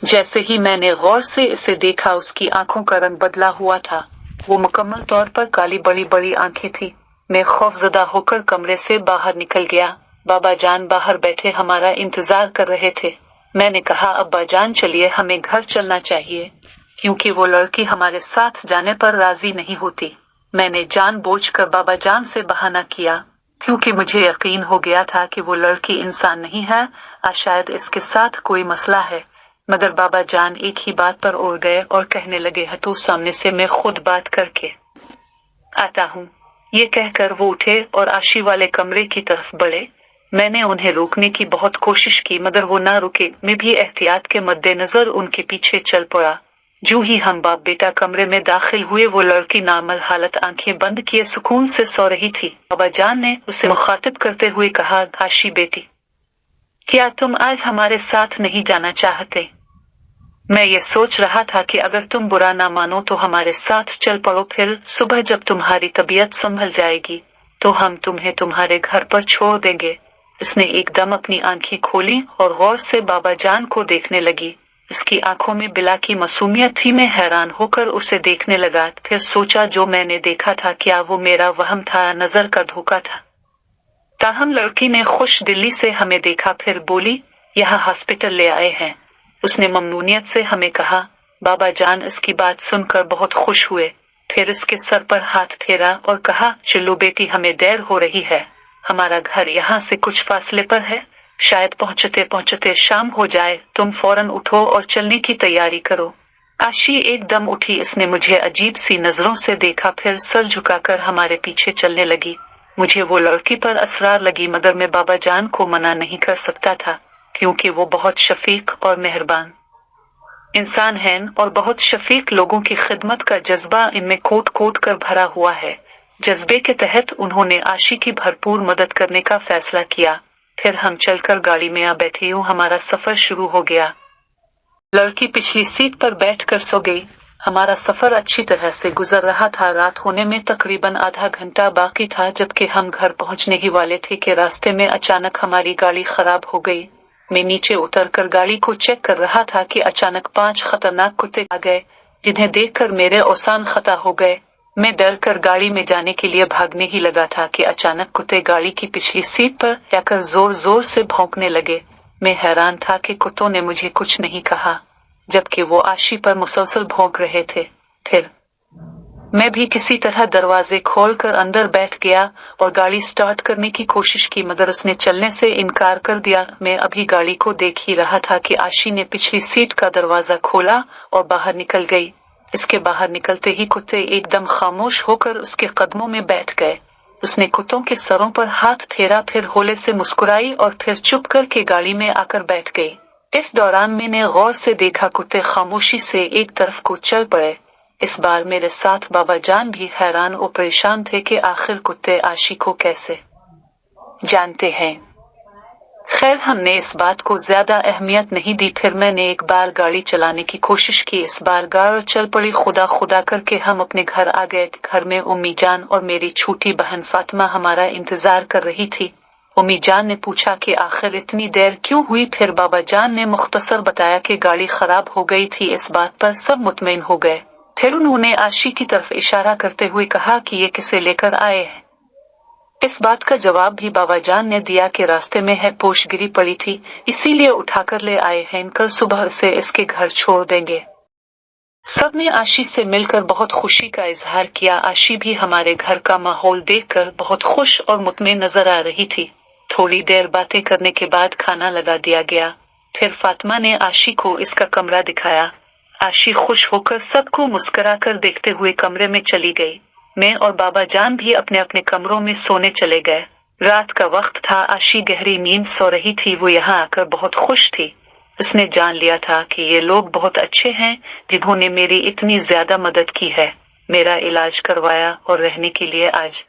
जैसे ही मैंने गौर से इसे देखा उसकी आंखों का रंग बदला हुआ था। वो मुकम्मल तौर पर काली बड़ी बड़ी आंखें थी। मैं खौफजदा होकर कमरे से बाहर निकल गया। बाबा जान बाहर बैठे हमारा इंतजार कर रहे थे। मैंने कहा, अब्बा जान चलिए हमें घर चलना चाहिए, क्योंकि वो लड़की हमारे साथ जाने पर राजी नहीं होती। मैंने जानबूझकर बाबा जान से बहाना किया, क्योंकि मुझे यकीन हो गया था कि वो लड़की इंसान नहीं है, शायद इसके साथ कोई मसला है। मगर बाबा जान एक ही बात पर उड़ गए और कहने लगे, हटो सामने से, मैं खुद बात करके आता हूँ। ये कहकर वो उठे और आशी वाले कमरे की तरफ बढ़े। मैंने उन्हें रोकने की बहुत कोशिश की, मगर वो ना रुके। मैं भी एहतियात के मद्देनजर उनके पीछे चल पड़ा। जो ही हम बाप बेटा कमरे में दाखिल हुए, वो लड़की नॉर्मल हालत आंखें बंद किए सुकून से सो रही थी। बाबा जान ने उसे मुखातिब करते हुए कहा, आशी बेटी, क्या तुम आज हमारे साथ नहीं जाना चाहते? मैं ये सोच रहा था कि अगर तुम बुरा ना मानो तो हमारे साथ चल पड़ो, फिर सुबह जब तुम्हारी तबीयत संभल जाएगी तो हम तुम्हें तुम्हारे घर पर छोड़ देंगे। उसने एकदम अपनी आंखें खोली और गौर से बाबा जान को देखने लगी। उसकी आंखों में बिला की मासूमियत थी। मैं हैरान होकर उसे देखने लगा। फिर सोचा, जो मैंने देखा था क्या वो मेरा वहम था, नजर का धोखा था? ताहम लड़की ने खुश दिली से हमें देखा, फिर बोली, यहाँ हॉस्पिटल ले आए हैं। उसने ममनूनियत से हमें कहा। बाबा जान इसकी बात सुनकर बहुत खुश हुए। फिर इसके सर पर हाथ फेरा और कहा, चलो बेटी, हमें देर हो रही है। हमारा घर यहाँ से कुछ फासले पर है, शायद पहुँचते पहुँचते शाम हो जाए। तुम फौरन उठो और चलने की तैयारी करो। आशी एकदम उठी। इसने मुझे अजीब सी नजरों से देखा, फिर सर झुकाकर हमारे पीछे चलने लगी। मुझे वो लड़की पर असरार लगी, मगर मैं बाबा जान को मना नहीं कर सकता था, क्योंकि वो बहुत शफीक और मेहरबान इंसान हैं और बहुत शफीक लोगों की खिदमत का जज्बा इनमें कोट कोट कर भरा हुआ है। जज्बे के तहत उन्होंने आशी की भरपूर मदद करने का फैसला किया। फिर हम चलकर गाड़ी में आ बैठे। यूं हमारा सफर शुरू हो गया। लड़की पिछली सीट पर बैठकर सो गई। हमारा सफर अच्छी तरह से गुजर रहा था। रात होने में तकरीबन आधा घंटा बाकी था, जबकि हम घर पहुंचने ही वाले थे कि रास्ते में अचानक हमारी गाड़ी खराब हो गई। मैं नीचे उतरकर गाड़ी को चेक कर रहा था कि अचानक 5 खतरनाक कुत्ते आ गए, जिन्हें देखकर मेरे औसान खता हो गए। मैं डर कर गाड़ी में जाने के लिए भागने ही लगा था कि अचानक कुत्ते गाड़ी की पिछली सीट पर आकर जोर जोर से भौंकने लगे। मैं हैरान था कि कुत्तों ने मुझे कुछ नहीं कहा, जबकि वो आशी पर मुसलसल भौंक रहे थे। फिर मैं भी किसी तरह दरवाजे खोलकर अंदर बैठ गया और गाड़ी स्टार्ट करने की कोशिश की, मगर उसने चलने से इनकार कर दिया। मैं अभी गाड़ी को देख ही रहा था कि आशी ने पिछली सीट का दरवाजा खोला और बाहर निकल गई। इसके बाहर निकलते ही कुत्ते एकदम खामोश होकर उसके कदमों में बैठ गए। उसने कुत्तों के सरों पर हाथ फेरा, फिर होले से मुस्कुराई और फिर चुप करके गाड़ी में आकर बैठ गई। इस दौरान मैंने गौर से देखा, कुत्ते खामोशी से एक तरफ को चल पड़े। इस बार मेरे साथ बाबा जान भी हैरान और परेशान थे कि आखिर कुत्ते आशी को कैसे जानते हैं। खैर, हमने इस बात को ज्यादा अहमियत नहीं दी। फिर मैंने एक बार गाड़ी चलाने की कोशिश की। इस बार गाड़ी चल पड़ी। खुदा खुदा करके हम अपने घर आ गए। घर में उम्मी जान और मेरी छोटी बहन फातिमा हमारा इंतजार कर रही थी। उम्मी जान ने पूछा कि आखिर इतनी देर क्यों हुई। फिर बाबा जान ने मुख्तसर बताया कि गाड़ी खराब हो गई थी। इस बात पर सब मुतमईन हो गए। फिर उन्होंने आशी की तरफ इशारा करते हुए कहा कि ये किसे लेकर आए हैं। इस बात का जवाब भी बाबा जान ने दिया कि रास्ते में है पोश गिरी पड़ी थी, इसीलिए उठाकर ले आए हैं। कल सुबह से इसके घर छोड़ देंगे। सबने आशी से मिलकर बहुत खुशी का इजहार किया। आशी भी हमारे घर का माहौल देखकर बहुत खुश और मुतमईन नजर आ रही थी। थोड़ी देर बातें करने के बाद खाना लगा दिया गया। फिर फातिमा ने आशी को इसका कमरा दिखाया। आशी खुश होकर सबको मुस्कुराकर देखते हुए कमरे में चली गई। मैं और बाबा जान भी अपने अपने कमरों में सोने चले गए। रात का वक्त था। आशी गहरी नींद सो रही थी। वो यहाँ आकर बहुत खुश थी। उसने जान लिया था कि ये लोग बहुत अच्छे हैं, जिन्होंने मेरी इतनी ज्यादा मदद की है, मेरा इलाज करवाया और रहने के लिए आज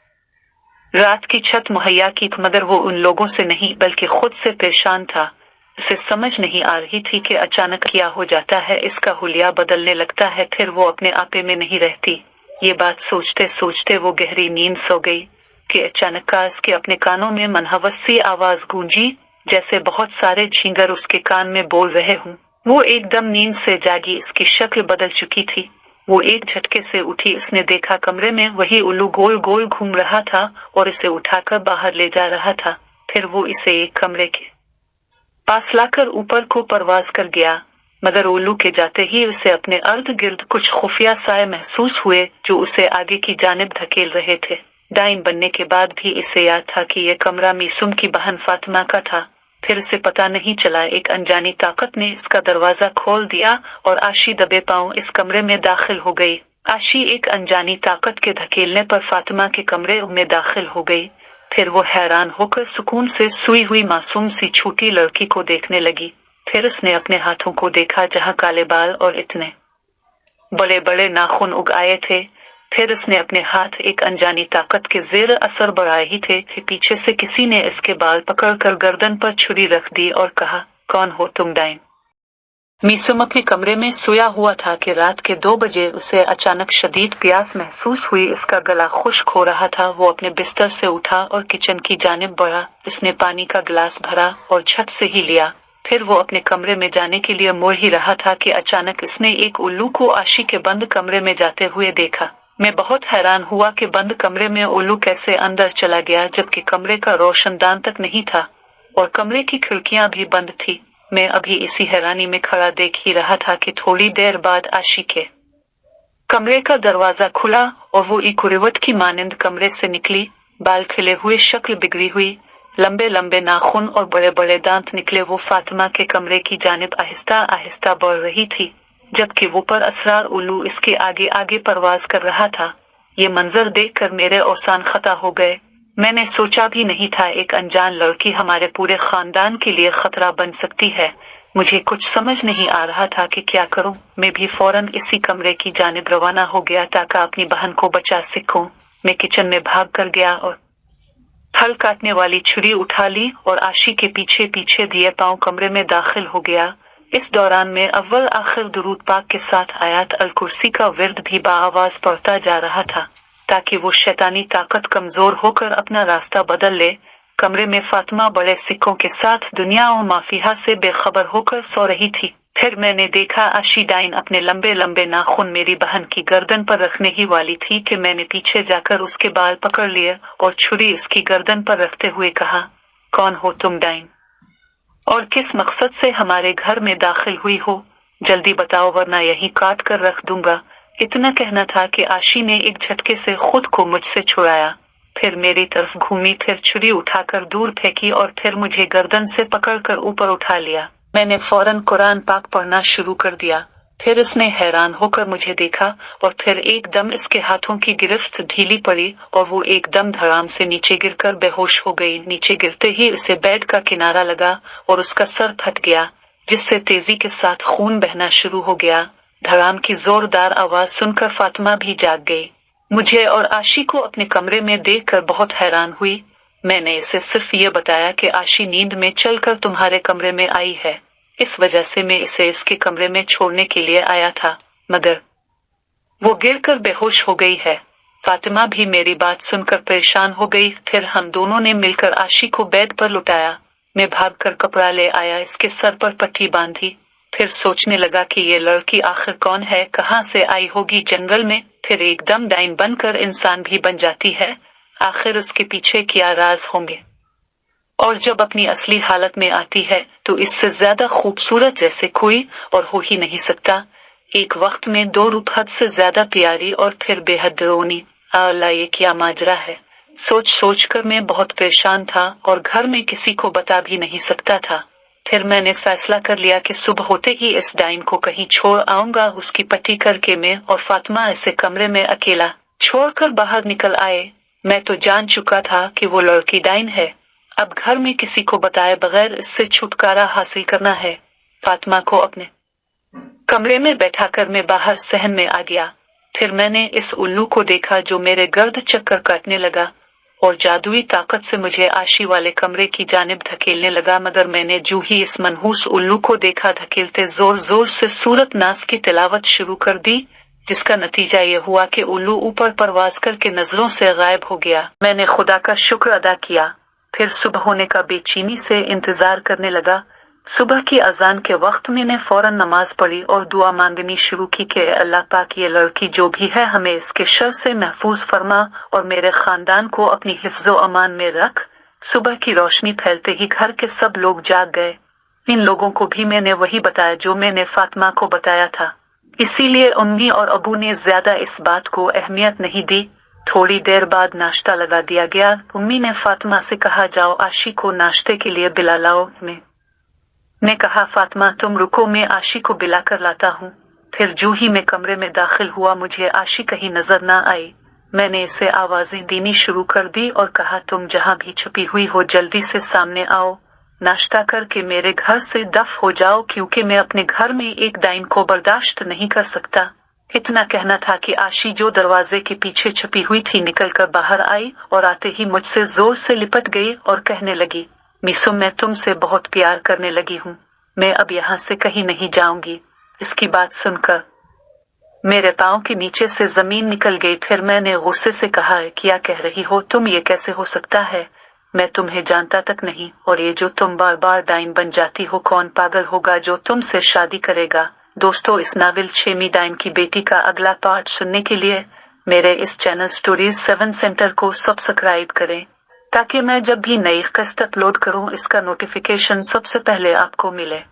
रात की छत मुहैया की। मगर वो उन लोगों से नहीं बल्कि खुद से परेशान था। उसे समझ नहीं आ रही थी कि अचानक क्या हो जाता है। इसका हुलिया बदलने लगता है, फिर वो अपने आपे में नहीं रहती। ये बात सोचते सोचते वो गहरी नींद सो गई कि अचानक उसके अपने कानों में मनहवस सी आवाज गूंजी, जैसे बहुत सारे झींगर उसके कान में बोल रहे हों, वो एकदम नींद से जागी, इसकी शक्ल बदल चुकी थी। वो एक झटके से उठी। इसने देखा कमरे में वही उल्लू गोल गोल घूम रहा था और इसे उठाकर बाहर ले जा रहा था। फिर वो इसे एक कमरे के पास लाकर ऊपर को परवाज कर गया, मगर उल्लू के जाते ही उसे अपने अर्ध गिर्द कुछ खुफिया साए महसूस हुए जो उसे आगे की जानिब धकेल रहे थे। डाइन बनने के बाद भी इसे याद था कि यह कमरा मीसुम की बहन फातिमा का था। फिर से पता नहीं चला, एक अनजानी ताकत ने इसका दरवाजा खोल दिया और आशी दबे पांव इस कमरे में दाखिल हो गई। आशी एक अनजानी ताकत के धकेलने पर फातिमा के कमरे में दाखिल हो गई। फिर वो हैरान होकर सुकून से सोई हुई मासूम सी छोटी लड़की को देखने लगी। फिर उसने अपने हाथों को देखा जहां काले बाल और इतने बड़े बड़े नाखून उग आए थे। फिर उसने अपने हाथ एक अनजानी ताकत के जेर असर बढ़ाए ही थे कि पीछे से किसी ने इसके बाल पकड़कर गर्दन पर छुरी रख दी और कहा, कौन हो तुम डाइन? मीसुम अपने कमरे में सोया हुआ था कि रात के 2 बजे उसे अचानक शदीद प्यास महसूस हुई। इसका गला खुश्क हो रहा था। वो अपने बिस्तर से उठा और किचन की जानिब बढ़ा। इसने पानी का गिलास भरा और झट से ही लिया। फिर वो अपने कमरे में जाने के लिए मुड़ ही रहा था कि अचानक इसने एक उल्लू को आशी के बंद कमरे में जाते हुए देखा। मैं बहुत हैरान हुआ कि बंद कमरे में उल्लू कैसे अंदर चला गया, जबकि कमरे का रोशनदान तक नहीं था और कमरे की खिड़कियां भी बंद थी। मैं अभी इसी हैरानी में खड़ा देख ही रहा था कि थोड़ी देर बाद आशी के कमरे का दरवाजा खुला और वो एक रिवट की मानिंद कमरे से निकली। बाल खिले हुए, शक्ल बिगड़ी हुई, लंबे लंबे नाखून और बड़े बड़े दांत निकले। वो फातिमा के कमरे की जानिब आहिस्ता आहिस्ता बढ़ रही थी, जबकि वो पर असरार उल्लू इसके आगे आगे परवाज कर रहा था। ये मंजर देखकर मेरे औसान खता हो गए। मैंने सोचा भी नहीं था एक अनजान लड़की हमारे पूरे खानदान के लिए खतरा बन सकती है। मुझे कुछ समझ नहीं आ रहा था कि क्या करूं। मैं भी फौरन इसी कमरे की जानिब रवाना हो गया ताकि अपनी बहन को बचा सकूं। मैं किचन में भाग कर गया और फल काटने वाली छुरी उठा ली और आशी के पीछे पीछे दिए पांव कमरे में दाखिल हो गया। इस दौरान मैं अव्वल आखिर दुरूद पाक के साथ आयत अल कुर्सी का विर्द भी बाआवाज पढ़ता जा रहा था ताकि वो शैतानी ताकत कमजोर होकर अपना रास्ता बदल ले। कमरे में फातिमा बड़े सिक्कों के साथ दुनिया और माफिया से बेखबर होकर सो रही थी। फिर मैंने देखा आशी डाइन अपने लंबे लंबे नाखून मेरी बहन की गर्दन पर रखने ही वाली थी कि मैंने पीछे जाकर उसके बाल पकड़ लिए और छुरी उसकी गर्दन पर रखते हुए कहा, कौन हो तुम डाइन? और किस मकसद से हमारे घर में दाखिल हुई हो? जल्दी बताओ वरना यहीं काट कर रख दूंगा। इतना कहना था कि आशी ने एक झटके से खुद को मुझसे छुड़ाया। फिर मेरी तरफ घूमी, फिर छुरी उठाकर दूर फेंकी और फिर मुझे गर्दन से पकड़कर ऊपर उठा लिया। मैंने फौरन कुरान पाक पढ़ना शुरू कर दिया। फिर उसने हैरान होकर मुझे देखा और फिर एकदम इसके हाथों की गिरफ्त ढीली पड़ी और वो एकदम धड़ाम से नीचे गिरकर बेहोश हो गई। नीचे गिरते ही उसे बेड का किनारा लगा और उसका सर फट गया, जिससे तेजी के साथ खून बहना शुरू हो गया। धड़ाम की जोरदार आवाज सुनकर फातिमा भी जाग गई। मुझे और आशी को अपने कमरे में देखकर बहुत हैरान हुई। मैंने इसे सिर्फ ये बताया कि आशी नींद में चलकर तुम्हारे कमरे में आई है, इस वजह से मैं इसे इसके कमरे में छोड़ने के लिए आया था, मगर वो गिरकर बेहोश हो गई है। फातिमा भी मेरी बात सुनकर परेशान हो गई। फिर हम दोनों ने मिलकर आशी को बेड पर लुटाया। मैं भागकर कपड़ा ले आया, इसके सर पर पट्टी बांधी। फिर सोचने लगा कि ये लड़की आखिर कौन है, कहाँ से आई होगी जंगल में, फिर एकदम डाइन बनकर इंसान भी बन जाती है। आखिर उसके पीछे क्या राज होंगे, और जब अपनी असली हालत में आती है तो इससे ज्यादा खूबसूरत जैसे कोई और हो ही नहीं सकता। एक वक्त में 2 रूप हद से ज्यादा प्यारी और फिर बेहद रोनी। अल्लाह, ये क्या माजरा है। सोच सोच कर मैं बहुत परेशान था और घर में किसी को बता भी नहीं सकता था। फिर मैंने फैसला कर लिया कि सुबह होते ही इस डाइन को कहीं छोड़ आऊंगा। उसकी पट्टी करके मैं और फातिमा इसे कमरे में अकेला छोड़कर बाहर निकल आए। मैं तो जान चुका था कि वो लड़की डाइन है। अब घर में किसी को बताए बगैर इससे छुटकारा हासिल करना है। फातिमा को अपने कमरे में बैठाकर मैं बाहर सहन में आ गया। फिर मैंने इस उल्लू को देखा जो मेरे गर्द चक्कर काटने लगा और जादुई ताकत से मुझे आशी वाले कमरे की जानिब धकेलने लगा। मगर मैंने जो ही इस मनहूस उल्लू को देखा धकेलते जोर जोर से सूरत नास की तिलावत शुरू कर दी, जिसका नतीजा ये हुआ कि उल्लू ऊपर परवाज करके नजरों से गायब हो गया। मैंने खुदा का शुक्र अदा किया। फिर सुबह होने का बेचैनी से इंतजार करने लगा सुबह की अजान के वक्त मैंने फौरन नमाज पढ़ी और दुआ मांगनी शुरू की कि अल्लाह पाक ये लड़की जो भी है हमें इसके शर से महफूज फरमा और मेरे खानदान को अपनी हिफ्जो अमान में रख। सुबह की रोशनी फैलते ही घर के सब लोग जाग गए। इन लोगों को भी मैंने वही बताया जो मैंने फातिमा को बताया था, इसीलिए अम्मी और अबू ने ज्यादा इस बात को अहमियत नहीं दी। थोड़ी देर बाद नाश्ता लगा दिया गया। अम्मी ने फातिमा से कहा, जाओ आशी को नाश्ते के लिए बिला लाओ। मैं कहा, फातिमा तुम रुको, मैं आशी को बिला कर लाता हूँ। फिर जो ही मैं कमरे में दाखिल हुआ मुझे आशी कहीं नजर न आई। मैंने इसे आवाजें देनी शुरू कर दी और कहा, तुम जहाँ भी छुपी हुई हो जल्दी से सामने आओ, नाश्ता करके मेरे घर से दफ हो जाओ, क्योंकि मैं अपने घर में एक डाइन को बर्दाश्त नहीं कर सकता। इतना कहना था कि आशी जो दरवाजे के पीछे छुपी हुई थी निकलकर बाहर आई और आते ही मुझसे जोर से लिपट गई और कहने लगी, मिसो मैं तुमसे बहुत प्यार करने लगी हूँ, मैं अब यहाँ से कहीं नहीं जाऊंगी। इसकी बात सुनकर मेरे पाँव के नीचे से जमीन निकल गई। फिर मैंने गुस्से से कहा, क्या कह रही हो तुम, ये कैसे हो सकता है, मैं तुम्हें जानता तक नहीं, और ये जो तुम बार बार डाइन बन जाती हो, कौन पागल होगा जो तुमसे शादी करेगा। दोस्तों, इस नावल शेमी डाइन की बेटी का अगला पार्ट सुनने के लिए मेरे इस चैनल स्टोरीज 7 सेंटर को सब्सक्राइब करें, ताकि मैं जब भी नई किस्त अपलोड करूं इसका नोटिफिकेशन सबसे पहले आपको मिले।